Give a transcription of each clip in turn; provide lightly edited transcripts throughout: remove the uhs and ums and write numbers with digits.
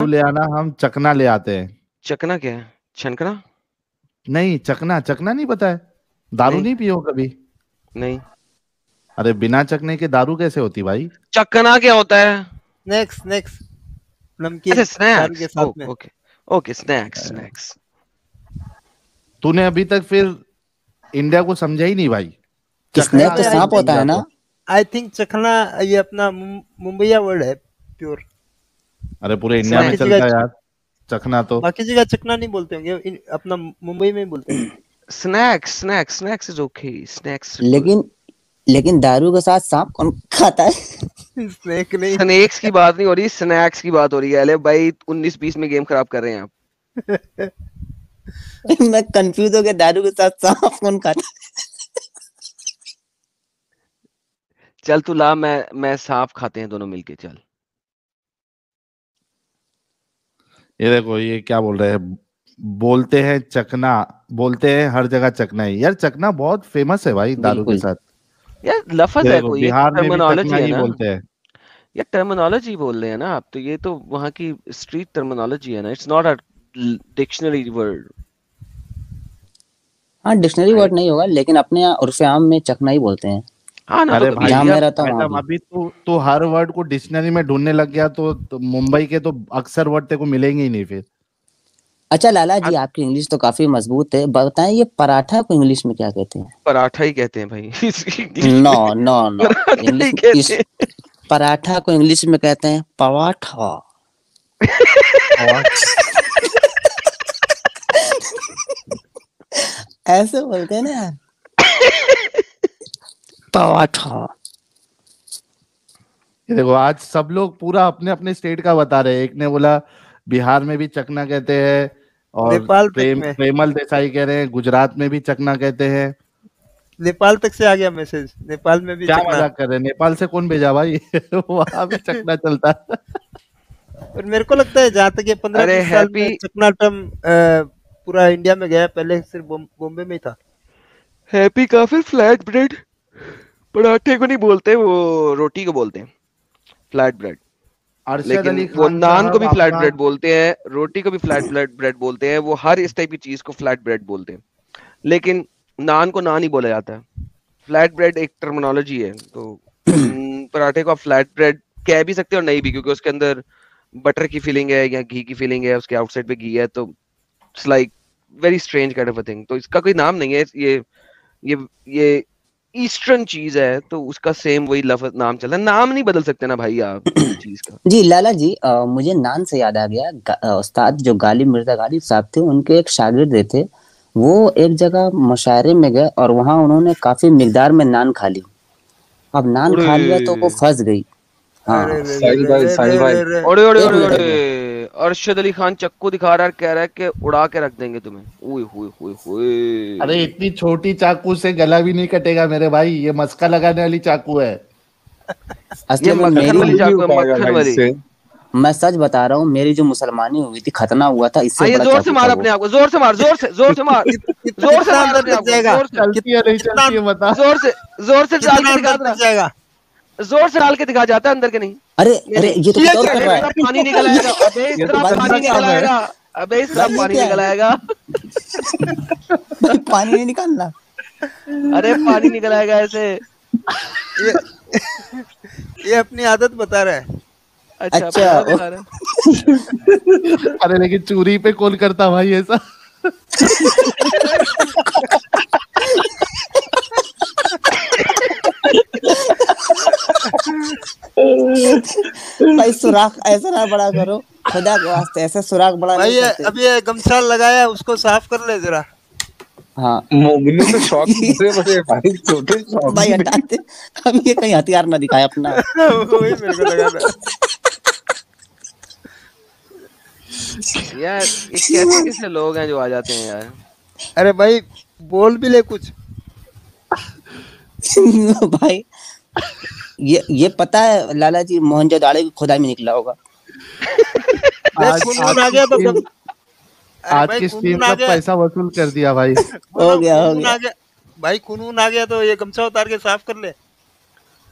दारू ले आना, हम चकना ले आते हैं। चकना क्या है? छनकना? नहीं, चकना, चकना नहीं पता है? दारू नहीं पियो कभी? नहीं। अरे बिना चकने के दारू कैसे होती भाई? चकना क्या होता है? स्नैक्स नमकीन अच्छा, दारू के स्नैक्स। साथ में। Okay, snacks. तूने अभी तक फिर इंडिया को समझा ही नहीं भाई। स्नैक तो सांप होता है ना? आई थिंक चखना ये अपना मुंबईया वर्ड है प्योर। अरे पूरे इंडिया में चलता है यार चखना तो। बाकी जगह चखना नहीं बोलते होंगे, अपना मुंबई में बोलते हैं। Snacks is okay, snacks. लेकिन दारू के साथ सांप कौन खाता है? स्नैक नहीं, स्नैक्स की बात नहीं हो रही, स्नैक्स की बात हो रही है। अरे भाई 19-20 में गेम खराब कर रहे हैं आप। मैं कंफ्यूज हो गया, दारू के साथ सांप कौन खाता है? चल तू ला, मैं सांप खाते हैं दोनों मिलके, चल। ये देखो ये क्या बोल रहे हैं, बोलते हैं चकना, बोलते हैं हर जगह चकना ही। यार चकना बहुत फेमस है भाई दारू के साथ। यार लफ्ज है कोई, बिहार में भी टर्मिनोलॉजी चकना है ही ना, बोलते हैं। ये टर्मिनोलॉजी बोल रहे हैं ना आप, तो ये तो वहाँ की स्ट्रीट टर्मिनोलॉजी है ना, it's not a dictionary word. हाँ डिक्शनरी वर्ड नहीं होगा, लेकिन अपने उर्फ़े आम में चकना ही बोलते हैं। हाँ ना, अरे तो भाई जहाँ मैं रहता हूँ मैडम अभी तू हर वर्ड को डिक्शनरी में ढूंढने लग गया तो मुंबई के तो अक्सर वर्ड तेरे को मिलेंगे ही नहीं फिर। अच्छा लाला जी, आपकी इंग्लिश तो काफी मजबूत है, बताएं ये पराठा को इंग्लिश में क्या कहते हैं? पराठा ही कहते हैं भाई। नो इंग्लिश, पराठा को इंग्लिश में कहते हैं पराठा। ऐसे बोलते हैं ना यार, पराठा। ये देखो आज सब लोग पूरा अपने अपने स्टेट का बता रहे हैं। एक ने बोला बिहार में भी चकना कहते हैं, और नेपाल तक में प्रेमल देसाई कह रहे हैं गुजरात में भी चकना कहते हैं। नेपाल तक से आ गया मैसेज, नेपाल में भी क्या चकना। मजाक कर रहे हैं? नेपाल से कौन भेजा भाई? वहां भी चकना चलता है। और मेरे को लगता है जहाँ तक ये 15-20 साल में चकना टर्म पूरा इंडिया में गया, पहले सिर्फ बॉम्बे में ही था। हैप्पी का फिर फ्लैट ब्रेड, पराठे को नहीं बोलते, वो रोटी को बोलते हैं फ्लैट ब्रेड। लेकिन वो नान को भी फ्लैट ब्रेड बोलते हैं, रोटी को भी फ्लैट ब्रेड बोलते हैं, वो हर इस टाइप की चीज को फ्लैट ब्रेड बोलते हैं। लेकिन नान को नान ही बोला जाता है, फ्लैट ब्रेड एक टर्मिनोलॉजी है। तो पराठे को आप फ्लैट ब्रेड कह भी सकते हो और नहीं भी, क्योंकि उसके अंदर बटर की फीलिंग है या घी की फीलिंग है, उसके आउटसाइड पे घी है, तो it's like very strange kind of a thing. तो इसका कोई नाम नहीं है, ये ईस्टर्न चीज है, तो उसका सेम वही लफ्ज नाम चलता है, नाम नहीं बदल सकते ना भाई आप चीज का। जी लाला जी, मुझे नान से याद आ गया, उस्ताद जो गालिब मिर्जा गालिब साहब थे, उनके एक शागिर्द थे, वो एक जगह मुशायरे में गए और वहां उन्होंने काफी मिकदार में नान खा ली। अब नान खा लिया तो वो फंस गई। हाँ साहिल भाई, अरशद अली खान चक्कू दिखा रहा है, कह रहा है कि उड़ा के रख देंगे तुम्हें। ओए होए होए होए, अरे इतनी छोटी चाकू से गला भी नहीं कटेगा मेरे भाई, ये मस्का लगाने वाली चाकू है। असली में मेरी मैं सच बता रहा हूँ, मेरी जो मुसलमानी हुई थी, खतना हुआ था, इससे बड़ा जोर से मार अपने आप को, जोर से मार, जोर से मार, जोर से मार अपने आप को, चलती है नहीं चलती है बता, जोर से डाल के दिखा जाएगा, जोर से डाल के दिखा जाता है, अंदर के नहीं। अरे ये तो कुछ और कर रहा है। पानी निकल आएगा, अबे इस तरह पानी निकल आएगा, अबे इस तरह पानी निकल आएगा। पानी नहीं निकालना, अरे पानी निकल आएगा ऐसे। ये अपनी आदत बता रहा है। अच्छा अरे लेकिन चूरी पे कौन करता भाई ऐसा? भाई सुराख ऐसा ना बड़ा करो, खुदा के वास्ते ऐसा सुराख बड़ा भाई। अभी ये गमछा लगाया, उसको साफ कर ले जरा। हाँ मोगली तो शौक बड़े भाई, छोटे शौक भाई हटाते, हम ये कहीं हथियार ना दिखाए अपना। वही मेरे को लगा था यार, ये कैसे लोग हैं जो आ जाते हैं यार। अरे भाई बोल भी ले कुछ। भाई ये पता है लाला जी, मोहनजोदाड़ो की खुदाई में निकला होगा। आज की स्ट्रीम का पैसा वसूल कर दिया भाई। हो गया भाई, खून आ गया तो ये गमछा उतार के साफ कर ले।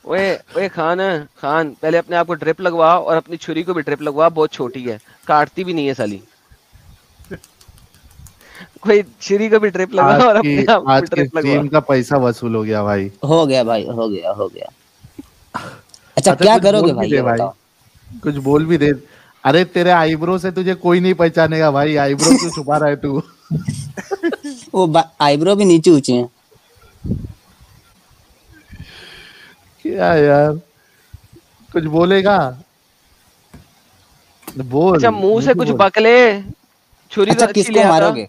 ओए ओए खान पहले अपने आप को ड्रिप लगवा और अपनी छुरी को भी ड्रिप लगवा, बहुत छोटी है, काटती भी नहीं है साली। कोई छुरी को भी ड्रिप लगवा और अपने आप को आज की ड्रिप लगवा। स्ट्रीम का पैसा वसूल हो गया भाई। हो गया भाई, हो गया हो गया। अच्छा अच्छा क्या कुछ करोगे बोल भाई भी ये दे भाई, बताओ। कुछ बोल भी दे। अरे तेरे आईब्रो से तुझे कोई नहीं पहचानेगा भाई, आईब्रो क्यों छुपा रहा है तू? वो आईब्रो भी नीचे ऊंचे हैं। क्या यार, कुछ बोलेगा? बोल। अच्छा मुंह से मुझे कुछ बोल। बकले, छुरी तो अच्छा अच्छी ले किसको आता। मारोगे?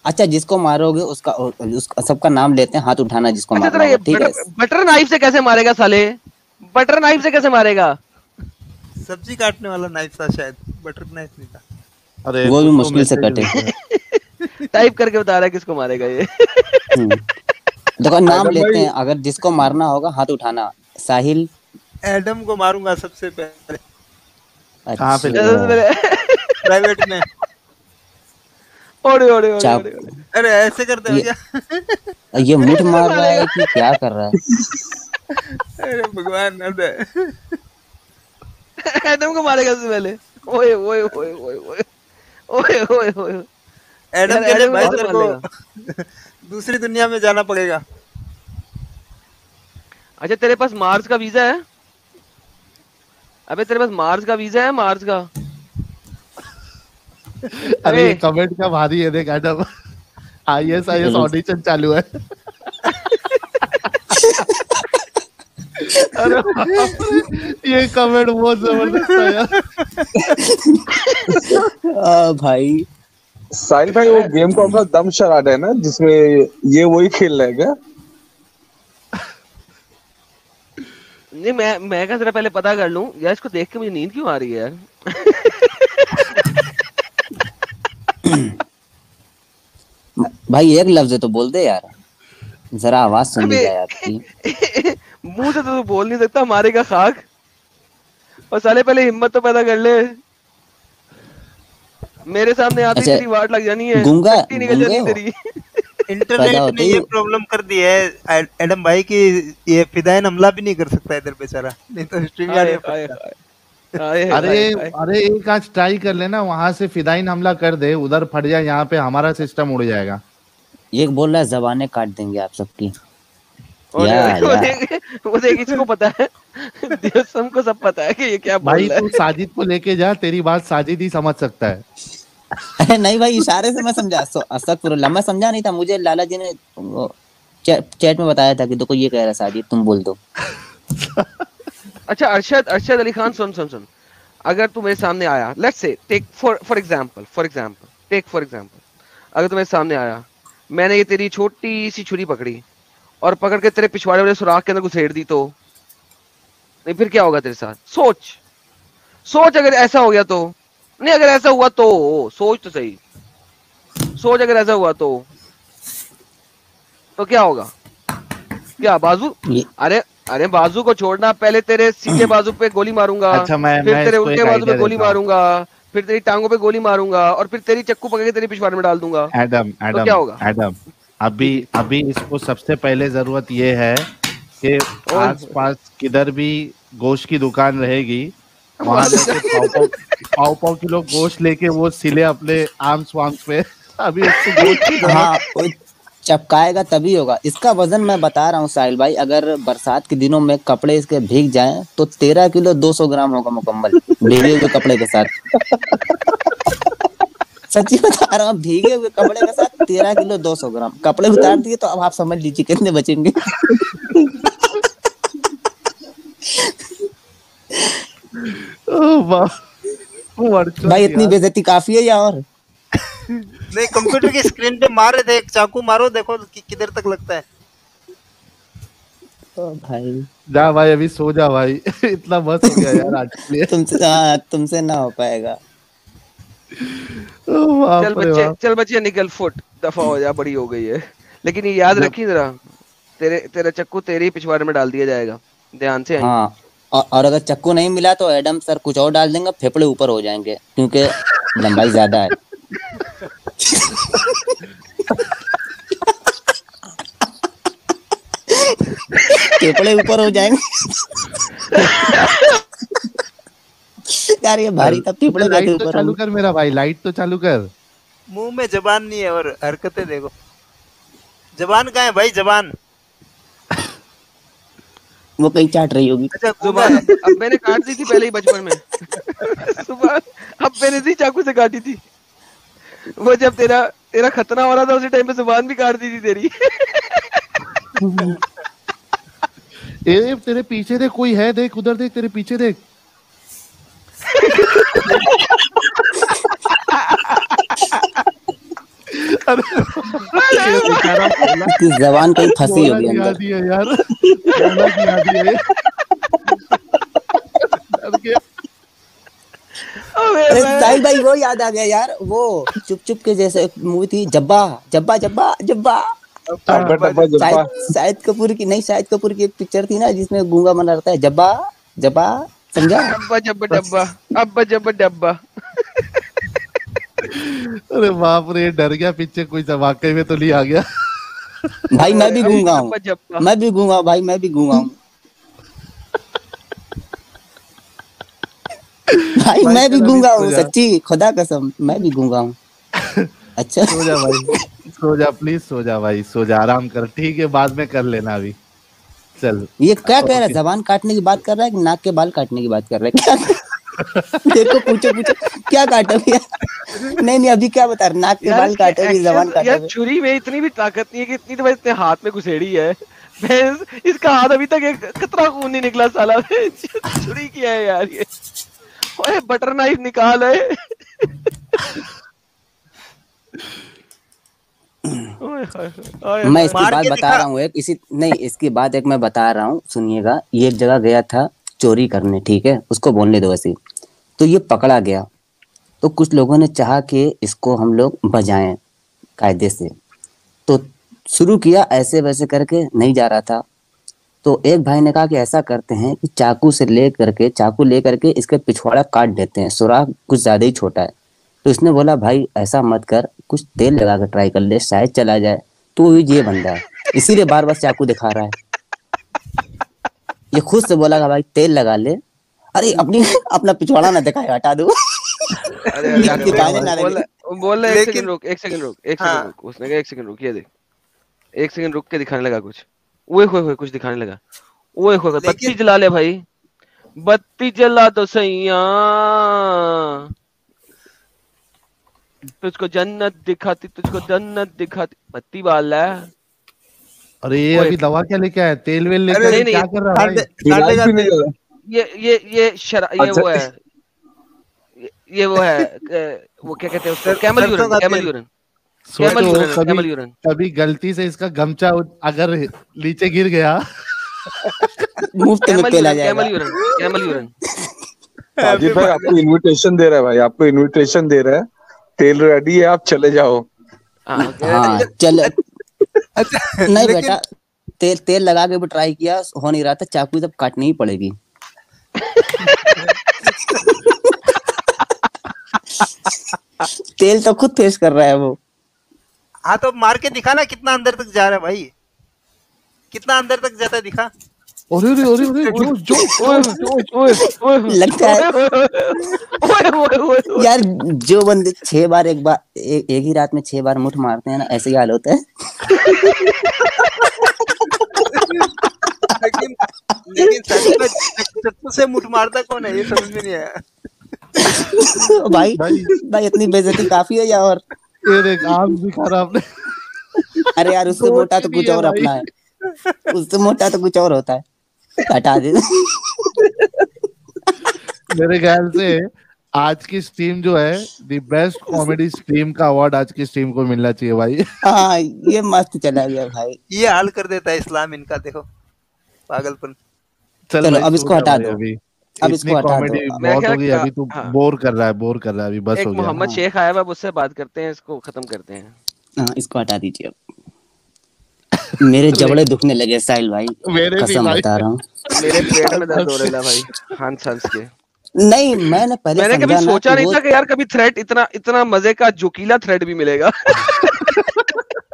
अच्छा जिसको मारोगे उसका सबका नाम लेते हैं, हाथ उठाना जिसको अच्छा मारना तेरा ये होगा, ठीक है? बटर नाइफ से कैसे मारेगा साले? बटर नाइफ से कैसे मारेगा? सब्जी काटने वाला नाइफ था शायद, बटर नाइफ नहीं था। अरे वो भी कुछ तो मुश्किल से मैसेज कटे। भेजा। टाइप करके बता रहा है किसको मारेगा ये। देखो नाम एडम लेते भाई हैं, अगर जिसको मारना होगा हाथ उठाना। साहिल। एडम को मारूंगा सबसे पहले कहाँ पे अच्छा प्राइवेट में। ओड़े ओड़े ओड़े चाप अरे ऐसे करते हो ये क्या? ये मुठ कैसे मार रहा है मारेगा? कि क्या कर रहा है? अरे भगवान, अरे एडम को मारेगा सबसे पहले। ओए ओए ओए ओए ओए ओए ओए ओए। एडम यार के लिए एडम को भाई कैसे तेरे मार लेगा? को दूसरी दुनिया में जाना पड़ेगा। अच्छा तेरे पास मार्स का वीजा है? अबे तेरे पास मार्स का वीजा है, मार्स का? अरे ये अरे कमेंट क्या भारी है देख एडम। ISIS चलो ऑडिशन चालू है। अरे बाप रे, ये कमेंट बहुत जबरदस्त है यार। भाई साहिल भाई वो गेम कौन सा दम शराड है ना, जिसमें ये वही खेल रहा है क्या? नहीं मैं क्या जरा पहले पता कर लूं यार, इसको देख के मुझे नींद क्यों आ रही है यार? भाई एक लफ्ज तो बोल दे यार, जरा आवाज सुन ली अबे जाए आपकी। मुंह से तो तू बोल नहीं सकता मारेगा खाक, और साले पहले हिम्मत तो पैदा कर ले। मेरे सामने आते ही अच्छा तेरी वाट लग जानी है, गूंगा टट्टी निकल गूंगे जानी हो? तेरी। पैदा इंटरनेट होते ने ही ये प्रॉब्लम कर दी है एडम भाई की, ये फिदायन हमला भी नहीं कर सकता इधर बेचारा, नहीं तो स्ट्रीम यार्ड हाय में हाय फंसता। हाय हाय अरे हाय हाय। अरे एक आज ट्राई कर लेना, वहां से फिदाइन हमला कर दे, उधर फट जाए, यहाँ पे हमारा सिस्टम उड़ जाएगा। एक बोल रहा है जबानें काट देंगे आप सबकी। और या वो देख इसको पता है, दियोसम को सब पता है कि ये क्या भाई बोल रहा तू है। साजिद को लेके जा, तेरी बात साजिद ही समझ सकता है। अरे नहीं भाई, इशारे से मैं समझा। अस्तगफुरुल्लाह, मैं समझा नहीं था, मुझे लाला जी ने चैट में बताया था कि देखो ये कह रहा है साजिद, तुम बोल दो। अच्छा अरशद अली खान, सुन सुन सुन, अगर तू मेरे सामने आया, let's say take for example अगर तू मेरे सामने आया, मैंने ये तेरी छोटी सी छुरी पकड़ी और पकड़ के तेरे पिछवाड़े वाले सुराख के अंदर घुसेड़ दी, तो नहीं फिर क्या होगा तेरे साथ? सोच अगर ऐसा हो गया तो। नहीं अगर ऐसा हुआ तो सोच तो सही, सोच अगर ऐसा हुआ तो क्या होगा? क्या बाजू? ये अरे अरे बाजू को छोड़ना, पहले तेरे सीधे बाजू पे गोली मारूंगा, अच्छा मैं फिर तेरे इसको उल्टे एक बाजू पे आइडिया गोली देता हूँ। मारूंगा, फिर तेरी टांगों पे गोली मारूंगा, और फिर तेरी चक्कू पकड़ के तेरी पिछवाड़े में डाल दूंगा। एडम तो क्या होगा? एडम अभी अभी इसको सबसे पहले जरूरत ये है कि ओए आसपास किधर भी गोश्त की दुकान रहेगी, वहां वहां पे जाके पाव किलो गोश्त लेके वो सिले अपने आर्म्स वार्म्स पे। अभी उसको गोश्त की जरूरत। हाँ, वो चपकाएगा तभी होगा। इसका वजन मैं बता रहा हूँ साहिल भाई, अगर बरसात के दिनों में कपड़े इसके भीग जाएं तो 13 किलो 200 ग्राम होगा मुकम्मल, भीगे हुए कपड़े के साथ। सच्ची बता रहा हूँ, भीगे हुए कपड़े के साथ 13 किलो 200 ग्राम। कपड़े उतार दिए तो अब आप समझ लीजिए कितने बचेंगे। ओह वाह, वो अर्जुन भाई इतनी यार। बेइज्जती काफी है या और? नहीं, कंप्यूटर की स्क्रीन पे मार रहे थे, एक चाकू मारो, देखो किधर तक लगता है। ओ भाई जा भाई अभी सो जा भाई। इतना बस हो गया यार आज के लिए। तुमसे ना हो पाएगा। ओह बाप रे बाप। चल बच्चे निकल, फुट दफा हो जा, बड़ी हो गई है। लेकिन ये याद रखी जरा, तेरा चक्कू तेरे पिछवाड़े में डाल दिया जाएगा, ध्यान से आई। हाँ, और अगर चक्कू नहीं मिला तो एडम सर कुछ और डाल देंगे, फेफड़े ऊपर हो जाएंगे क्योंकि लंबाई ज्यादा है। फेफड़े ऊपर हो जाएंगे। यार ये भारी था पिपड़े के लाइट तो ऊपर चालू कर मेरा भाई, लाइट तो चालू कर। मुंह में जबान नहीं है और हरकतें देखो। जबान कहाँ है भाई, जबान? वो कहीं चाट रही होगी। अच्छा जुबान अब मैंने काट दी थी पहले ही बचपन में। जुबान अब मैंने दी चाकू से काटी थी। वो जब तेरा खतना हो रहा था उसी टाइम पे जुबान भी काट दी थी तेरी। ए तेरे पीछे देख, कोई है, देख उधर देख, तेरे पीछे देख। इसकी जबान कहीं फंसी होगी अंदर। दिया यार, बोला गिरा दिया ये। डर गया। अरे साहिल भाई वो याद आ गया यार, वो चुप चुप के जैसे मूवी थी, जब्बा जब्बा जब्बा जब्बा। शाहिद कपूर की नहीं, शाहिद कपूर की एक पिक्चर थी ना जिसमें गूंगा बना रहता है, जब्बा जब्बा, समझा? अब्बा जब्बा डब्बा, अब्बा जब्बा डब्बा। अरे बाप रे, डर गया पीछे कोई वाकई में तो नहीं आ गया। भाई मैं भी गूंगा हूँ, अब्बा जब्बा। मैं भी गूंगा भाई, मैं भी गूंगा हूँ भाई, मैं भी गूंगा हूँ, सच्ची खुदा कसम मैं भी गूंगा हूँ। अच्छा सो जा भाई, सो जा प्लीज, सो जा भाई, सो जा, आराम कर, ठीक है, बाद में कर लेना अभी। चल ये क्या कह रहा है, जबान काटने की बात कर रहा है कि नाक के बाल काटने की बात कर रहा है, क्या? देखो पूछो क्या काटोगे यार? नहीं अभी क्या बता रहे, नाक के बाल काटोगे, जबान काटोगे? यार छुरी में इतनी भी ताकत नहीं है कि इतनी तो इसने हाथ में घुसेड़ी है। इसका हाथ अभी तक एक कतरा खून नहीं निकला साला। छुरी क्या है यार ये? ओए बटर नाइफ निकाल है। मैं इसकी बात बता रहा हूँ एक, इसकी बात एक मैं बता रहा हूँ, सुनिएगा। ये एक जगह गया था चोरी करने, ठीक है, उसको बोलने दो ऐसे। तो ये पकड़ा गया, तो कुछ लोगों ने चाहा कि इसको हम लोग बजाएं कायदे से, तो शुरू किया ऐसे वैसे करके, नहीं जा रहा था। तो एक भाई ने कहा कि ऐसा करते हैं कि चाकू ले करके इसके पिछवाड़ा काट देते हैं, सुराख कुछ ज्यादा ही छोटा है। तो इसने बोला भाई ऐसा मत कर, कुछ तेल लगा कर ट्राई कर ले, शायद चला जाए। तो ये बंदा है, इसीलिए बार बार चाकू दिखा रहा है। ये खुद से बोला भाई तेल लगा ले। अरे अपना पिछवाड़ा ना दिखाए, हटा दो। बोल रहा है एक सेकंड रुक। उसने कहा एक सेकंड रुक, ये देख, एक सेकंड रुक के दिखाने लगा कुछ। ओए होए कुछ दिखाने लगा। ओए होए बत्ती जला ले भाई, बत्ती जला तो सैया, तुझको जन्नत दिखाती, बत्ती वाला। अरे ये अभी दवा क्या लेके आया, तेल वेल लेके आया, क्या कर रहा है? ये वो है वो क्या कहते हैं उसको, कैमल यूरिन। कभी गलती से इसका गमछा अगर नीचे गिर गया, मुफ्त में तेल आ जाएगा। Camel urine. साजिद भाई आपको इनविटेशन दे रहा है, भाई आपको इनविटेशन दे रहा है, तेल रेडी है, आप चले जाओ। हाँ चल। नहीं बेटा, तेल लगा के भी ट्राई किया, हो नहीं रहा था, चाकू तब काटनी ही पड़ेगी। तेल तो खुद फेस कर रहा है वो। हाँ तो मार के दिखा ना, कितना अंदर तक जा रहा है भाई, कितना अंदर तक जाता है दिखा। ओरे लगता है यार, जो बंदे 6 बार एक ही रात में 6 बार मुठ मारते हैं ना, ऐसे ही हाल होता है। लेकिन चाकू से मुठ मारता कौन है, ये समझ में नहीं आया। भाई इतनी बेइज्जती काफी है या और? ये देख आम दिखा रहा आपने। अरे यार उससे मोटा तो कुछ और अपना है, उससे मोटा तो कुछ और होता है, हटा दे। मेरे ख्याल से आज की स्ट्रीम जो है द बेस्ट कॉमेडी स्ट्रीम का अवार्ड आज की स्ट्रीम को मिलना चाहिए भाई। हाँ ये मस्त चला गया भाई, ये हाल कर देता है इस्लाम इनका, देखो पागलपन। चलो अब इसको हटा दो, अब इसको हटा दो। बहुत हो गई अभी, तू बोर कर रहा है अभी, बस हो गया। मोहम्मद शेख आया, अब उससे बात करते हैं, इसको खत्म करते हैं। हाँ इसको हटा दीजिए अब। मेरे जबड़े दुखने लगे साहिल भाई, कसम बता रहा हूँ। मेरे पेट में दर्द हो रहा भाई हंस के। नहीं मैंने कभी सोचा नहीं था कि यार कभी थ्रेड इतना मजे का जोकीला थ्रेड भी मिलेगा।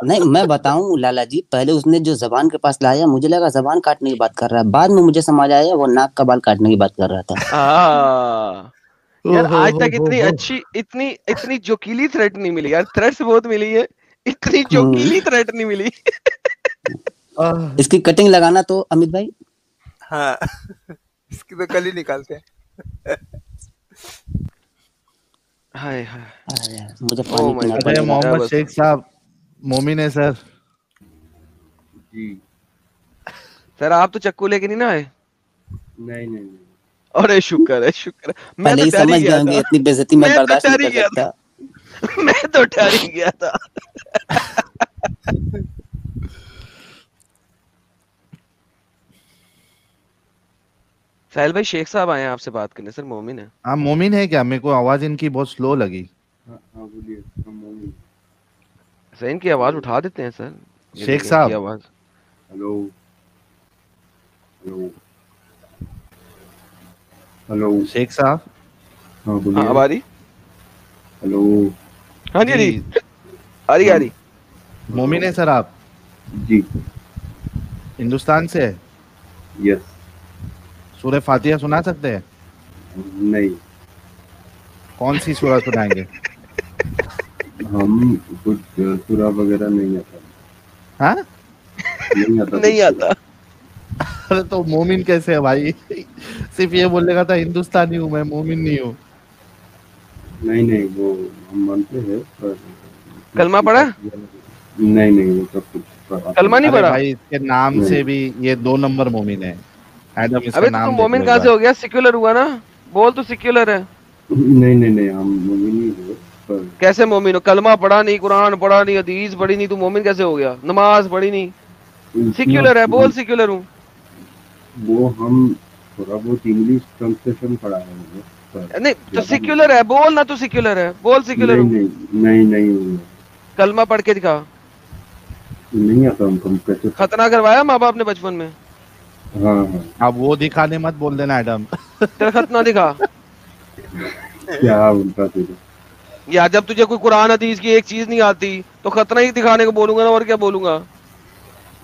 नहीं मैं बताऊं लाला जी, पहले उसने जो जबान के पास लाया मुझे लगा जबान काटने की बात कर रहा है, बाद में मुझे समझ आया वो नाक का बाल काटने की बात कर रहा था। यार ओहो आज तक हो इतनी हो। अच्छी इतनी इतनी जोकीली थ्रेट नहीं मिली यार, थ्रेट्स बहुत मिली है, इतनी जोकीली थ्रेट नहीं मिली। आह, इसकी कटिंग लगाना तो अमित भाई। हाँ इसकी तो कल ही निकालते हैं। हाय हाय, अरे यार, मुझे ओह पानी माय पीना गॉड, अरे पड़ेगा। मोहम्मद शेख साहब, मोमिन है सर। जी सर आप तो चक्कू लेके नहीं ना आए? नहीं नहीं नहीं। अरे शुक्र है शुक्र है, मैं पहले तो ही डर ही समझ गए गया होंगे था, इतनी बेइज्जती मैं मैं तो बर्दाश्त नहीं डर ही कर गया सकता। था, मैं तो डर ही गया था। साहिल भाई शेख साहब आए हैं आपसे बात करने। सर मोमिन है। हाँ मोमिन है क्या? मेरे को आवाज इनकी बहुत स्लो लगी। हाँ हाँ बोलिए। हाँ मोमिन। सर इनकी आवाज उठा देते हैं सर, ये शेख देखें इनकी साहब, आवाज। Hello hello hello. शेख साहब हाँ हाँ बोलिए। अब आ रही? हेलो। हाँ जी आ रही, जी, आ रही आ हाँ रही। मोमिन है सर आप? जी हिंदुस्तान से है? यस। सूरह फातिहा सुना सकते हैं? नहीं कौन सी सूरह सुनाएंगे? हम कुछ सूरा वगैरह नहीं आता। हाँ? नहीं आता कुछ नहीं सूरा। आता। अरे तो मोमिन कैसे है भाई? सिर्फ ये बोलेगा था हिंदुस्तानी हूँ मैं, मोमिन नहीं हूँ। नहीं नहीं वो हम मानते हैं पर कलमा पढ़ा? नहीं नहीं वो सब कुछ पर आता कलमा नहीं अरे पढ़ा? भाई इसके नाम नहीं से भी ये 2 नंबर मोमिन है। एडम, इसका अबे तो नाम तुम देख लो मोमिन एक कहाँ से बार। हो गया? सिक्युलर हुआ ना, बोल तो सिक्युलर है। नहीं नहीं नहीं हम मोमिन ही है पर कैसे मोमिन हो? कलमा पढ़ा नहीं, कुरान पढ़ा नहीं, हदीस पढ़ी नहीं, तू मोमिन कैसे हो गया? नमाज पढ़ी नहीं, उसमें सिक्युलर है, बोल सिक्युलर हूँ। वो हम थोड़ा बहुत इंग्लिश ट्रांसलेशन पढ़ा है मुझे पर नहीं तो ज्यादा नहीं। सिक्युलर है, बोल ना, तू सिक्युलर है, बोल सिक्युलर नहीं हूँ। नहीं नहीं नहीं नहीं कलमा पढ़ के दिखा। नहीं आता हमको कैसे। खतना करवाया माँ बाप ने बचपन में? हाँ हाँ अब वो दिखाने मत बोल देना एडम। तेरा खतना दिखा। क्या उनका तेरे। या जब तुझे कोई कुरान हदीस की एक चीज नहीं आती तो खतना ही दिखाने को बोलूंगा ना, और क्या बोलूंगा?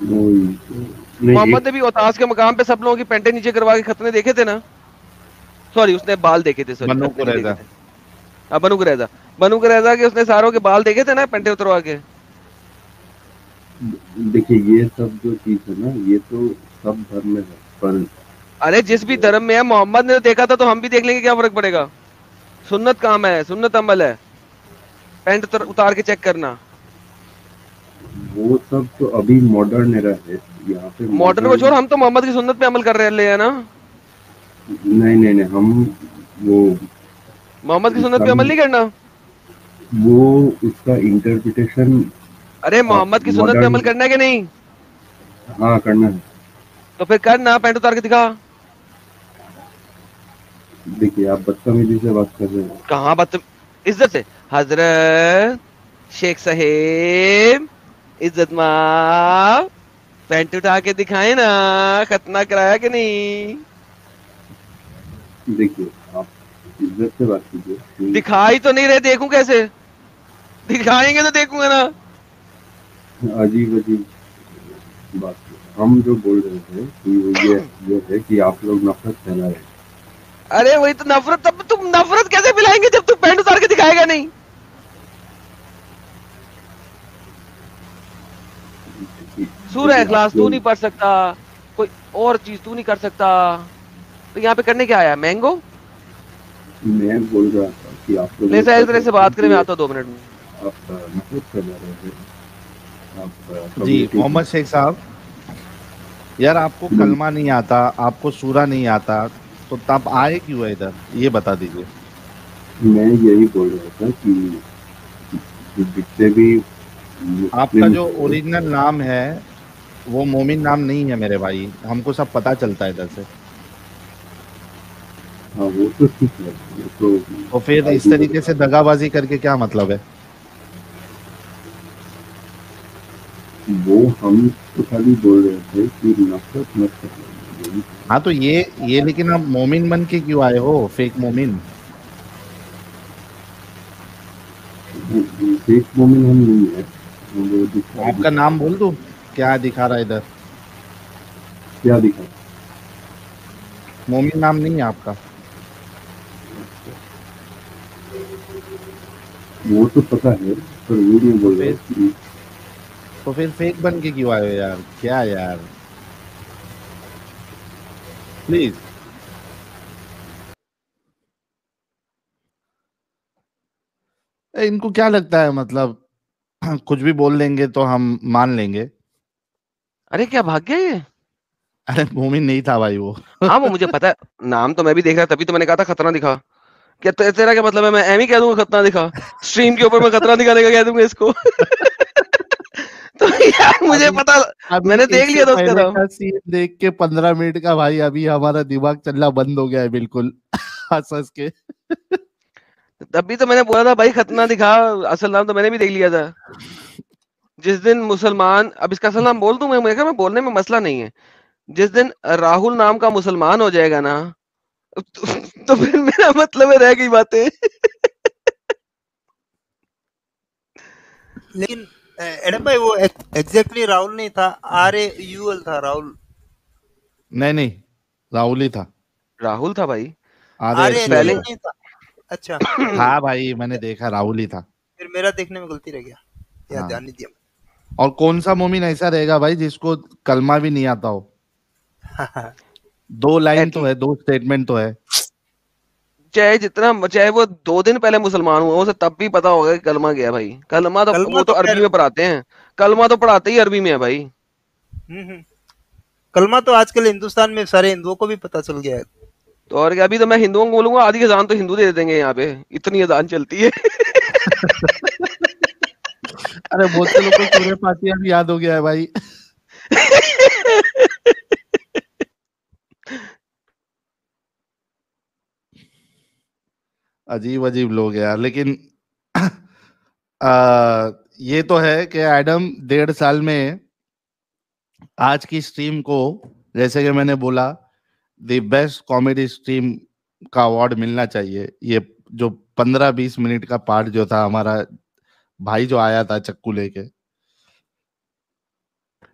नहीं मोहम्मद एक ने भी औतास के मकाम पे सब लोगों की पेंटे नीचे करवा के खतने देखे थे ना। सॉरी उसने बाल देखे थे, सॉरी बन्नू खतने नहीं कुरैजा। देखे थे। हाँ बनु कुरैजा के उसने सारों के बाल देखे थे ना, पेंटे उतरवा के। देखिए ये सब जो चीज है ना ये तो सब धर्म में है पर अरे जिस भी धर्म में है, मोहम्मद ने देखा था तो हम भी देख लेंगे, क्या फर्क पड़ेगा? सुन्नत काम है, सुन्नत अमल है, पेंट उतार के चेक करना। वो सब तो अभी मॉडर्न एरा है यहाँ पे मॉडर्न को छोड़, हम तो मोहम्मद की सुन्नत पे अमल कर रहे हैं ना। नहीं नहीं नहीं हम वो मोहम्मद की सुन्नत पे अमल नहीं करना। वो उसका इंटरप्रिटेशन अरे मोहम्मद की सुन्नत पे मॉडर्न अमल करना है कि नहीं? हाँ करना है। तो फिर कर ना, पेंट उतार के दिखा। देखिए आप बदतमीजी से बात कर रहे हैं। कहाँ बात, इज्जत से। हजरत शेख साहेब, इज्जत माँ, पेंट उठा के दिखाए ना, खतना कराया कि नहीं? देखिए आप इज्जत से बात कीजिए। दिखाई तो नहीं रहे, देखूं कैसे? दिखाएंगे तो देखूंगा ना। अजीब अजीब बात है। हम जो बोल रहे थे कि ये है कि आप लोग नफरत फैला रहे हैं। अरे वही तो नफरत, तब तुम नफरत कैसे फैलाएंगे जब तू पेंट उतार के दिखाएगा नहीं? सूरह इखलास तू नहीं पढ़ सकता, कोई और चीज तू नहीं कर सकता, तो यहाँ पे करने क्या आया? मैंगो मैं बोल रहा था कि आप लोग ले साहिल, तेरे से बात करें, मैं आता हूँ 2 मिनट में। आप नफरत फैला रहे हैं। आप जी community- मोहम्मद शेख साहब, यार आपको कलमा नहीं आता, आपको सूरा नहीं आता, तो तब आए क्यों है इधर, ये बता दीजिए। मैं यही बोल रहा था कि जितने भी आपका जो ओरिजिनल नाम है वो मोमिन नाम नहीं है मेरे भाई, हमको सब पता चलता है इधर से। हाँ वो तो ठीक है वो तो फिर इस तरीके से दगाबाजी करके क्या मतलब है? वो हम तो खाली बोल रहे थे कि नफरत मत करो। हाँ तो ये लेकिन आप मोमिन बन के क्यों आए हो, फेक मोमिन? फेक मोमिन हम नहीं है वो आपका नाम बोल दूं? क्या दिखा रहा है इधर? क्या दिखा? मोमिन नाम नहीं है आपका? वो तो पता है, पर वो नहीं बोल रहा कि तो फिर फेक बन के क्यों आए हो यार? क्या यार, प्लीज। इनको क्या लगता है, मतलब कुछ भी बोल देंगे तो हम मान लेंगे? अरे क्या भाग गया ये? अरे मोमिन नहीं था भाई वो। हाँ वो मुझे पता है, नाम तो मैं भी देख रहा, तभी तो मैंने कहा था खतरा दिखा। क्या तेरा क्या मतलब है? मैं एम ही कह दूंगा खतरा दिखा, स्ट्रीम के ऊपर मैं खतरा दिखाने का कह दूंगा इसको। तो यार मुझे अभी पता, अभी मैंने देख इससे लिया था उसका पहले नाम। का सीन देख के 15 मिनट का भाई अभी हमारा दिमाग चलना बंद हो गया है बिल्कुल। हंस हंस के। तभी तो मैंने बोला था भाई खतना दिखा, असल नाम तो मैंने भी देख लिया था। जिस दिन मुसलमान, अब इसका असल नाम बोल दूं मैं, मैं बोलने में मसला नहीं है। जिस दिन राहुल नाम का मुसलमान हो जाएगा ना, तो फिर मेरा मतलब है रह गई बातें। लेकिन एडम भाई वो एग्जैक्टली राहुल नहीं था, RAUL था राहुल। नहीं नहीं, राहुल ही था। राहुल था भाई। अरे स्पेलिंग RAHUL नहीं था। अच्छा, था भाई, मैंने देखा राहुल ही था। फिर मेरा देखने में गलती रह गया, या हाँ, ध्यान नहीं दिया। और कौन सा मोमिन ऐसा रहेगा भाई जिसको कलमा भी नहीं आता हो? 2 लाइन तो एटली है, 2 स्टेटमेंट तो है। चाहे जितना, चाहे वो 2 दिन पहले मुसलमान हुआ, उसे तब भी पता होगा कि कलमा गया भाई। कलमा तो कलमा वो तो तो अरबी खैर, में पढ़ाते हैं, कलमा तो पढ़ाते ही अरबी में है भाई। कलमा तो आजकल हिंदुस्तान में सारे हिंदुओं को भी पता चल गया है। तो और क्या, अभी तो मैं हिंदुओं को बोलूंगा आधी अजान तो हिंदू दे देंगे यहाँ पे, इतनी अजान चलती है। अरे बहुत से लोग को सूर्य फातिहा भी याद हो गया है भाई। अजीब अजीब लोग हैं यार, लेकिन ये तो है कि एडम 1.5 साल में आज की स्ट्रीम को, जैसे कि मैंने बोला, द बेस्ट कॉमेडी स्ट्रीम का अवार्ड मिलना चाहिए। ये जो 15-20 मिनट का पार्ट जो था हमारा भाई जो आया था चक्कू लेके,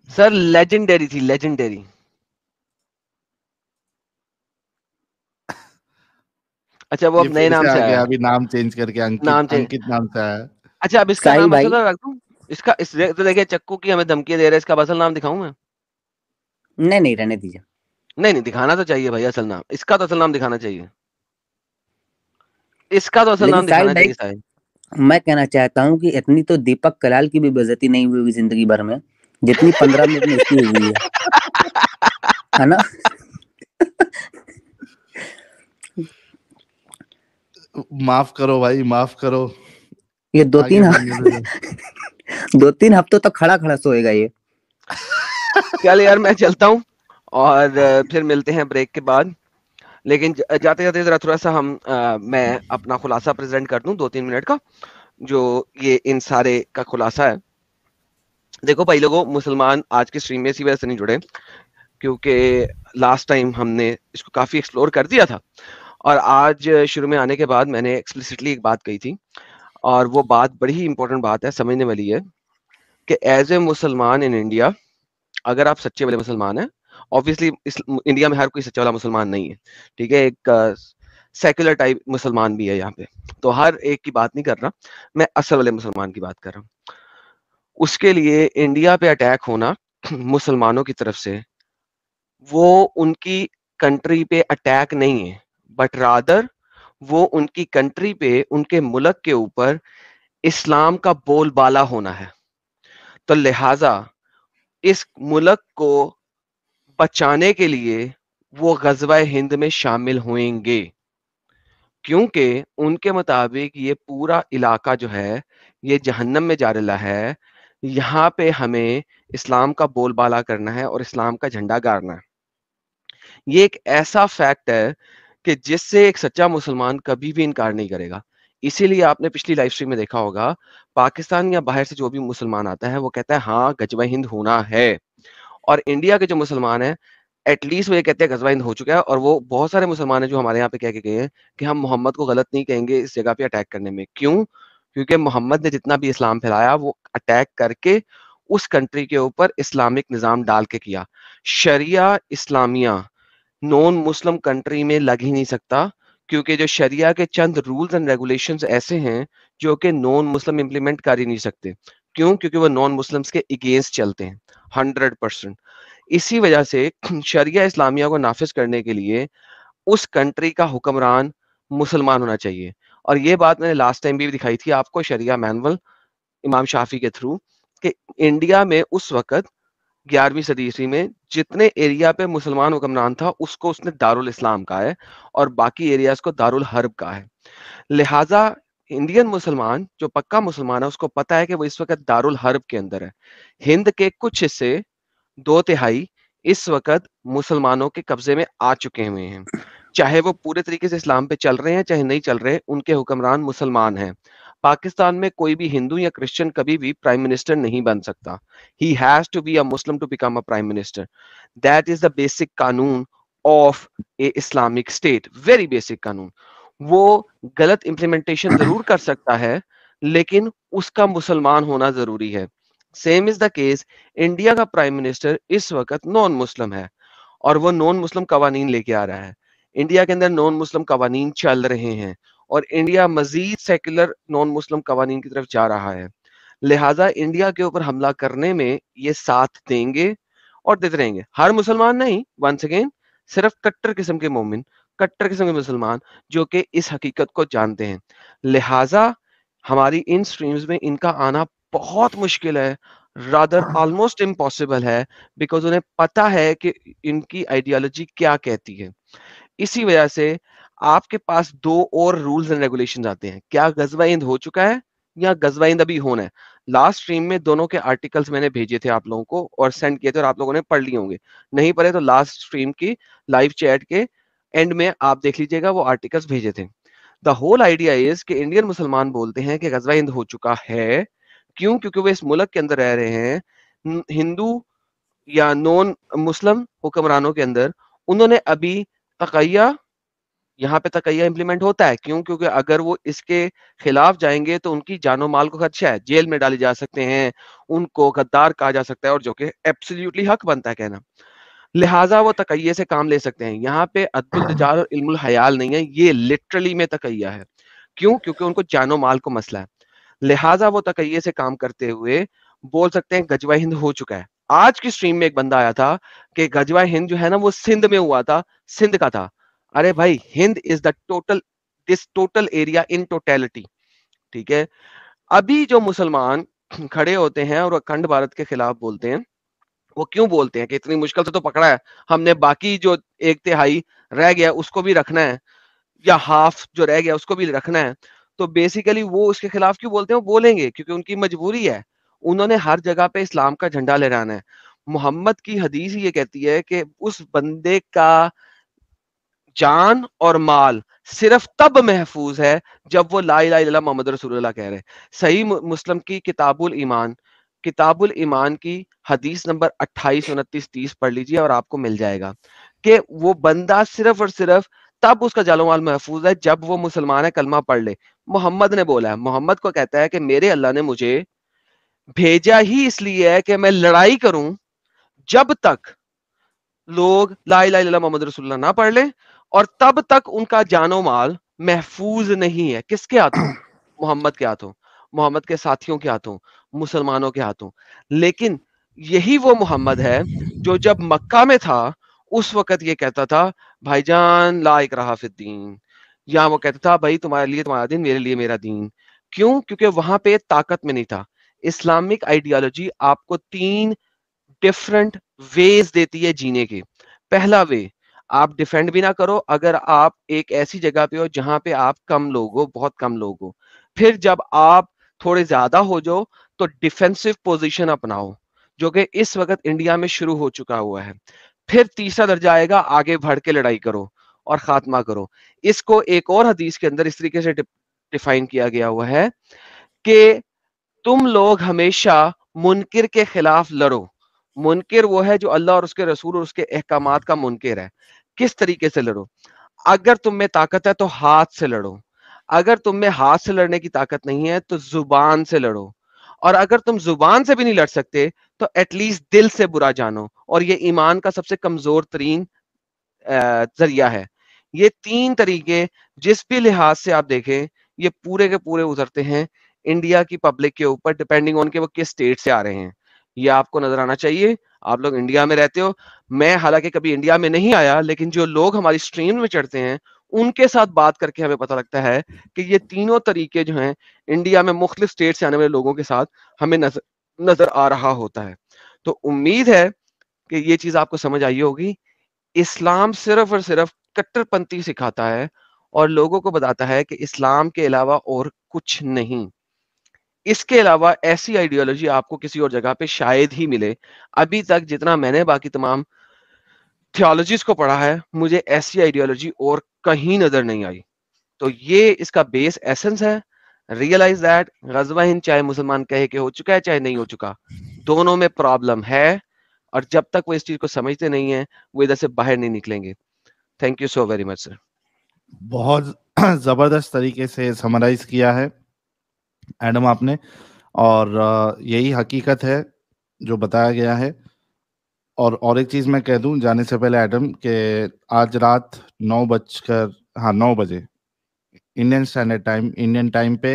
सर लेजेंडरी थी, लेजेंडरी। अच्छा वो ये अब नए फिर से नाम आ से आया गया है, अभी नाम चेंज करके, अंकित नाम चेंज। अंकित नाम से आया है। अच्छा अब इसका साहिल नाम भाई, असल रख दूं? इसका इस तो देखिए, चक्कू की हमें धमकी दे रहे हैं, इसका असल नाम दिखाऊं मैं? नहीं नहीं रहने दीजिए। नहीं नहीं, दिखाना तो चाहिए भाई असल नाम, इसका तो असल नाम दिखाना चाहिए, इसका तो असल लेकिन नाम साहिल दिखाना भाई, चाहिए साहिल। मैं कहना चाहता हूँ कि इतनी तो दीपक कलाल की भी बेइज्जती नहीं हुई होगी जिंदगी भर में, जितनी 15 मिनट में इसकी हुई है ना? माफ करो भाई, माफ करो। ये दो आगे तीन बढ़ने दो। 2-3 हफ्तों तक खड़ा खड़ा सोएगा ये। चल यार मैं चलता हूँ, और फिर मिलते हैं ब्रेक के बाद। लेकिन जाते जाते जरा थोड़ा सा मैं अपना खुलासा प्रेजेंट कर दूं 2-3 मिनट का, जो ये इन सारे का खुलासा है। देखो भाई लोगों, मुसलमान आज की स्ट्रीम में इसी वजह से नहीं जुड़े क्योंकि लास्ट टाइम हमने इसको काफी एक्सप्लोर कर दिया था, और आज शुरू में आने के बाद मैंने एक्सप्लिसिटली एक बात कही थी, और वो बात बड़ी ही इंपॉर्टेंट बात है, समझने वाली है, कि एज ए मुसलमान इन इंडिया, अगर आप सच्चे वाले मुसलमान हैं, ऑब्वियसली इस इंडिया में हर कोई सच्चा वाला मुसलमान नहीं है, ठीक है, एक सेक्युलर टाइप मुसलमान भी है यहाँ पे, तो हर एक की बात नहीं कर रहा, मैं असल वाले मुसलमान की बात कर रहा हूँ। उसके लिए इंडिया पे अटैक होना मुसलमानों की तरफ से, वो उनकी कंट्री पे अटैक नहीं है, बट रादर वो उनकी कंट्री पे, उनके मुल्क के ऊपर इस्लाम का बोलबाला होना है। तो लिहाजा इस मुल्क को बचाने के लिए वो गज़वा हिंद में शामिल होंगे, क्योंकि उनके मुताबिक ये पूरा इलाका जो है ये जहन्नम में जा रहा है, यहाँ पे हमें इस्लाम का बोलबाला करना है और इस्लाम का झंडा गाड़ना है। ये एक ऐसा फैक्ट है कि जिससे एक सच्चा मुसलमान कभी भी इनकार नहीं करेगा। इसीलिए आपने पिछली लाइव स्ट्रीम में देखा होगा, पाकिस्तान या बाहर से जो भी मुसलमान आता है वो कहता है हाँ गज़वा हिंद होना है, और इंडिया के जो मुसलमान हैं एटलीस्ट वो ये कहते हैं गज़वा हिंद हो चुका है, और वो बहुत सारे मुसलमान हैं जो हमारे यहाँ पे कह के गए हैं कि हम मोहम्मद को गलत नहीं कहेंगे इस जगह पे अटैक करने में। क्यों? क्योंकि मोहम्मद ने जितना भी इस्लाम फैलाया वो अटैक करके उस कंट्री के ऊपर इस्लामिक निजाम डाल के किया। शरिया इस्लामिया नॉन मुस्लिम कंट्री में लग ही नहीं सकता, क्योंकि जो शरिया के चंद रूल्स एंड रेगुलेशंस ऐसे हैं जो कि नॉन मुस्लिम इंप्लीमेंट कर ही नहीं सकते। क्यों? क्योंकि वो नॉन मुस्लिम्स के अगेंस्ट चलते हैं 100%। इसी वजह से शरिया इस्लामिया को नाफिज करने के लिए उस कंट्री का हुक्मरान मुसलमान होना चाहिए। और ये बात मैंने लास्ट टाइम भी दिखाई थी आपको, शरिया मैनुअल इमाम शाफी के थ्रू, कि इंडिया में उस वक्त 11वीं सदी ईस्वी में जितने एरिया पे मुसलमान हुक्मरान था उसको उसने दारुल इस्लाम कहा है और बाकी एरियाज को दारुल हर्ब कहा है। लिहाजा इंडियन मुसलमान जो पक्का मुसलमान है उसको पता है कि वो इस वक्त दारुल हर्ब के अंदर है। हिंद के कुछ हिस्से 2/3 इस वक्त मुसलमानों के कब्जे में आ चुके हुए हैं। चाहे वो पूरे तरीके से इस्लाम पे चल रहे हैं चाहे नहीं चल रहे, उनके हुक्मरान मुसलमान हैं। पाकिस्तान में कोई भी हिंदू या क्रिश्चियन कभी भी प्राइम मिनिस्टर नहीं बन सकता। He has to be a Muslim to become a prime minister. That is the basic कानून of a Islamic state. Very basic कानून। वो गलत इम्प्लीमेंटेशन जरूर कर सकता है, लेकिन उसका मुसलमान होना जरूरी है। Same is the case, India का प्राइम मिनिस्टर इस वक्त नॉन मुस्लिम है और वो नॉन मुस्लिम कवानीन लेके आ रहा है। इंडिया के अंदर नॉन मुस्लिम कवानीन चल रहे हैं और इंडिया मजीद सेक्युलर नॉन मुस्लिम कवानीन की तरफ जा रहा है। लिहाजा इंडिया के ऊपर हमला करने में ये साथ देंगे और देते रहेंगे। हर मुसलमान नहीं, वंस अगेन, सिर्फ कट्टर किस्म के मोमिन, कट्टर किस्म के मुसलमान जो कि इस हकीकत को जानते हैं। लिहाजा हमारी इन स्ट्रीम्स में इनका आना बहुत मुश्किल है, रादर ऑलमोस्ट इम्पॉसिबल है, बिकॉज उन्हें पता है कि इनकी आइडियोलॉजी क्या कहती है। इसी वजह से आपके पास 2 और रूल्स एंड रेगुलेशंस आते हैं। क्या गजवा हिंद हो चुका है या गजवा हिंद अभी होना है? लास्ट स्ट्रीम में दोनों के आर्टिकल्स मैंने भेजे थे आप लोगों को और सेंड किए थे और आप लोगों ने पढ़ लिए होंगे। नहीं पढ़े तो लास्ट स्ट्रीम की लाइव चैट के एंड में आप देख लीजिएगा, वो आर्टिकल्स भेजे थे। द होल आइडिया इज कि इंडियन मुसलमान बोलते हैं कि गजवा हिंद हो चुका है। क्यों? क्योंकि वो इस मुल्क के अंदर रह रहे हैं हिंदू या नॉन मुस्लिम हुक्मरानों के अंदर। उन्होंने अभी तकैया, यहाँ पे तकैया इंप्लीमेंट होता है। क्यों? क्योंकि अगर वो इसके खिलाफ जाएंगे तो उनकी जानो माल को खदशा है, जेल में डाले जा सकते हैं, उनको गद्दार कहा जा सकता है, और जो कि एब्सोल्युटली हक बनता है कहना। लिहाजा वो तकैये से काम ले सकते हैं। यहाँ पे अदबुल दजाल और इल्मुल हयाल नहीं है, ये लिटरली में तकैया है। क्यों? क्योंकि उनको जानो माल को मसला है। लिहाजा वो तकैये से काम करते हुए बोल सकते हैं गजवा हिंद हो चुका है। आज की स्ट्रीम में एक बंदा आया था कि गजवा हिंद जो है ना वो सिंध में हुआ था, सिंध का था। अरे भाई, Hind is the total, this total area in totality. ठीक है, अभी जो मुसलमान खड़े होते हैं और अखंड भारत के खिलाफ बोलते हैं, वो क्यों बोलते हैं कि इतनी मुश्किल से तो पकड़ा है हमने, बाकी जो 1/3 रह गया उसको भी रखना है, या हाफ जो रह गया उसको भी रखना है। तो बेसिकली वो उसके खिलाफ क्यों बोलते हैं? वो बोलेंगे क्योंकि उनकी मजबूरी है। उन्होंने हर जगह पे इस्लाम का झंडा लहराना है। मोहम्मद की हदीस ये कहती है कि उस बंदे का जान और माल सिर्फ तब महफूज है जब वो ला इलाहा इल्लल्लाह मोहम्मद रसूलुल्लाह कह रहे हैं। सही मुस्लिम की किताबुल ईमान की हदीस नंबर 28, 29, 30 पढ़ लीजिए और आपको मिल जाएगा कि वो बंदा सिर्फ और सिर्फ तब उसका जानो माल महफूज है जब वो मुसलमान है, कलमा पढ़ ले। मोहम्मद ने बोला है, मोहम्मद को कहता है कि मेरे अल्लाह ने मुझे भेजा ही इसलिए है कि मैं लड़ाई करूं जब तक लोग ला इलाहा इल्लल्लाह मोहम्मद रसूलुल्लाह ना पढ़ ले, और तब तक उनका जानो माल महफूज नहीं है। किसके हाथों? मोहम्मद के हाथों, मोहम्मद के साथियों के हाथों, मुसलमानों के हाथों। लेकिन यही वो मोहम्मद है जो जब मक्का में था उस वक्त ये कहता था भाईजान ला इकराहा फिद्दीन, या वो कहता था भाई तुम्हारे लिए तुम्हारा दिन, मेरे लिए मेरा दीन। क्यों? क्योंकि वहां पे ताकत में नहीं था। इस्लामिक आइडियोलॉजी आपको 3 डिफरेंट वेज देती है जीने के। पहला वे, आप डिफेंड भी ना करो अगर आप एक ऐसी जगह पे हो जहां पे आप कम लोग हो, बहुत कम लोग हो। फिर जब आप थोड़े ज्यादा हो जाओ तो डिफेंसिव पोजीशन अपनाओ, जो कि इस वक्त इंडिया में शुरू हो चुका हुआ है। फिर तीसरा दर्जा आएगा, आगे बढ़ के लड़ाई करो और खात्मा करो। इसको एक और हदीस के अंदर इस तरीके से डिफाइन किया गया हुआ है कि तुम लोग हमेशा मुनकिर के खिलाफ लड़ो। मुनकिर वो है जो अल्लाह और उसके रसूल और उसके अहकामात का मुनकिर है। किस तरीके से लड़ो? अगर तुम में ताकत है तो हाथ से लड़ो, अगर तुम में हाथ से लड़ने की ताकत नहीं है तो जुबान से लड़ो, और अगर तुम जुबान से भी नहीं लड़ सकते तो एटलीस्ट दिल से बुरा जानो, और ये ईमान का सबसे कमजोर तरीन जरिया है। ये 3 तरीके जिस भी लिहाज से आप देखें, ये पूरे के पूरे उतरते हैं इंडिया की पब्लिक के ऊपर, डिपेंडिंग ऑन के वो किस स्टेट से आ रहे हैं। ये आपको नजर आना चाहिए। आप लोग इंडिया में रहते हो, मैं हालांकि कभी इंडिया में नहीं आया, लेकिन जो लोग हमारी स्ट्रीम में चढ़ते हैं उनके साथ बात करके हमें पता लगता है कि ये तीनों तरीके जो हैं इंडिया में मुख्तलिफ स्टेट से आने वाले लोगों के साथ हमें नजर आ रहा होता है। तो उम्मीद है कि ये चीज आपको समझ आई होगी। इस्लाम सिर्फ और सिर्फ कट्टरपंथी सिखाता है और लोगों को बताता है कि इस्लाम के अलावा और कुछ नहीं। इसके अलावा ऐसी आइडियोलॉजी आपको किसी और जगह पे शायद ही मिले। अभी तक जितना मैंने बाकी तमाम थियोलॉजीज को पढ़ा है, मुझे ऐसी आइडियोलॉजी और कहीं नजर नहीं आई। तो ये इसका बेस एसेंस है। रियलाइज दैट गजवा हिंद चाहे मुसलमान कहे कि हो चुका है चाहे नहीं हो चुका, दोनों में प्रॉब्लम है, और जब तक वो इस चीज को समझते नहीं है वो इधर से बाहर नहीं निकलेंगे। Thank you so very much sir. बहुत जबरदस्त तरीके से समराइज किया है एडम आपने, और यही हकीकत है जो बताया गया है। और एक चीज मैं कह दूं जाने से पहले एडम, के आज रात 9 बजे Indian standard time, Indian time पे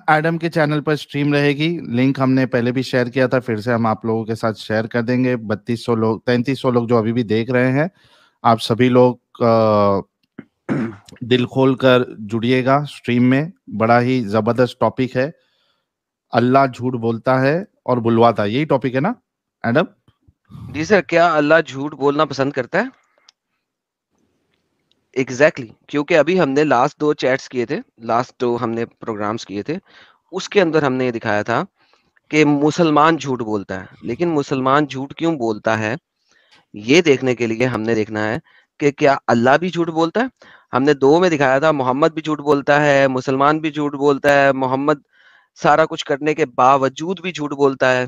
एडम के चैनल पर स्ट्रीम रहेगी। लिंक हमने पहले भी शेयर किया था, फिर से हम आप लोगों के साथ शेयर कर देंगे। 3300 लोग जो अभी भी देख रहे हैं, आप सभी लोग दिल खोल कर जुड़िएगा स्ट्रीम में। बड़ा ही जबरदस्त टॉपिक है, अल्लाह झूठ बोलता है और बुलवाता है, यही टॉपिक है ना एडम? जी सर, क्या अल्लाह झूठ बोलना पसंद करता है? एग्जैक्टली क्योंकि अभी हमने लास्ट 2 चैट्स किए थे, लास्ट 2 हमने प्रोग्राम्स किए थे, उसके अंदर हमने ये दिखाया था कि मुसलमान झूठ बोलता है। लेकिन मुसलमान झूठ क्यों बोलता है, ये देखने के लिए हमने देखना है कि क्या अल्लाह भी झूठ बोलता है। हमने 2 में दिखाया था मोहम्मद भी झूठ बोलता है, मुसलमान भी झूठ बोलता है, मोहम्मद सारा कुछ करने के बावजूद भी झूठ बोलता है,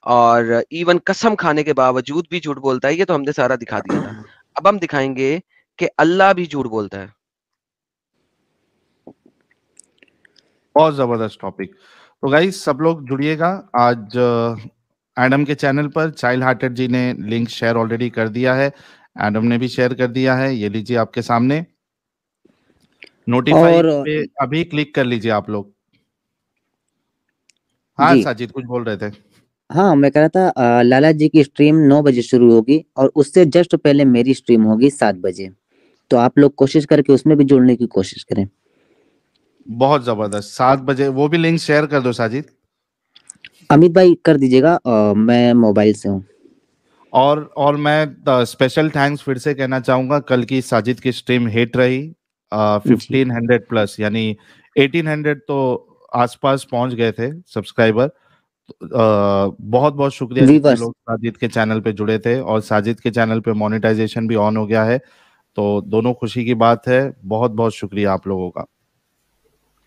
और इवन कसम खाने के बावजूद भी झूठ बोलता है। ये तो हमने सारा दिखा दिया था। अब हम दिखाएंगे कि अल्लाह भी झूठ बोलता है। बहुत जबरदस्त टॉपिक। तो गाइस सब लोग जुड़िएगा। आज एडम के चैनल पर चाइल्ड हार्टेड जी ने लिंक शेयर ऑलरेडी कर दिया है, एडम ने भी शेयर कर दिया है, ये लीजिए आपके सामने। नोटिफाई पे अभी क्लिक कर लीजिए आप लोग। हाँ साजिद कुछ बोल रहे थे? हाँ, मैं कह रहा था लाला जी की स्ट्रीम 9 बजे शुरू होगी और उससे जस्ट पहले मेरी स्ट्रीम होगी 7 बजे। तो आप लोग कोशिश करके उसमें भी जुड़ने की कोशिश करें। बहुत जबरदस्त, 7 बजे। वो भी लिंक शेयर कर दो साजिद। अमित भाई कर दीजिएगा, मैं मोबाइल से हूँ। और मैं स्पेशल थैंक्स फिर से कहना चाहूंगा। कल की साजिद की स्ट्रीम हिट रही, 1500 प्लस, यानी 1800 तो आसपास पहुंच गए थे सब्सक्राइबर। बहुत बहुत शुक्रिया जितने लोग साजिद के चैनल पे जुड़े थे, और साजिद के चैनल पे मोनेटाइजेशन भी ऑन हो गया है, तो दोनों खुशी की बात है। बहुत बहुत शुक्रिया आप लोगों का।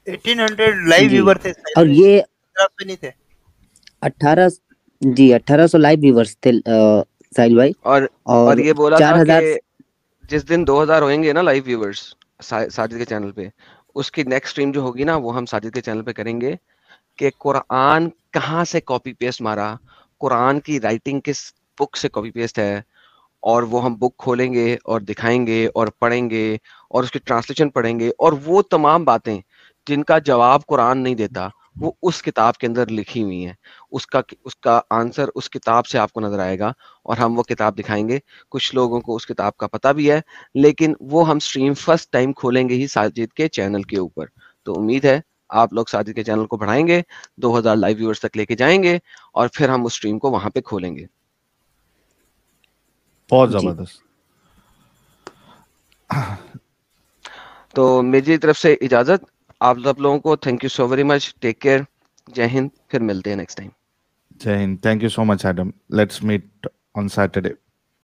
1800 लाइव व्यूअर थे और ये पे नहीं थे 1800 लाइव व्यूअर्स थे साहिल भाई। और ये बोला था कि जिस दिन 2000 होंगे ना लाइव व्यूअर्स साजिद के चैनल पे, उसकी नेक्स्ट स्ट्रीम जो होगी ना वो हम साजिद के चैनल पे करेंगे कि कुरान कहाँ से कॉपी पेस्ट मारा, कुरान की राइटिंग किस बुक से कॉपी पेस्ट है, और वो हम बुक खोलेंगे और दिखाएंगे और पढ़ेंगे और उसकी ट्रांसलेशन पढ़ेंगे, और वो तमाम बातें जिनका जवाब कुरान नहीं देता वो उस किताब के अंदर लिखी हुई हैं। उसका आंसर उस किताब से आपको नजर आएगा और हम वो किताब दिखाएंगे। कुछ लोगों को उस किताब का पता भी है, लेकिन वो हम स्ट्रीम फर्स्ट टाइम खोलेंगे ही साजिद के चैनल के ऊपर। तो उम्मीद है आप लोग साजिद के चैनल को बढ़ाएंगे, 2000 लाइव व्यूअर्स तक लेके जाएंगे, और फिर हम उस स्ट्रीम को वहां पे खोलेंगे। बहुत जबरदस्त। तो मेरी तरफ से इजाजत। आप सब लोगों को thank you so very much. Take care. जय हिंद। फिर मिलते हैं नेक्स्ट टाइम। जय हिंद। Thank you so much Adam. Let's meet on Saturday.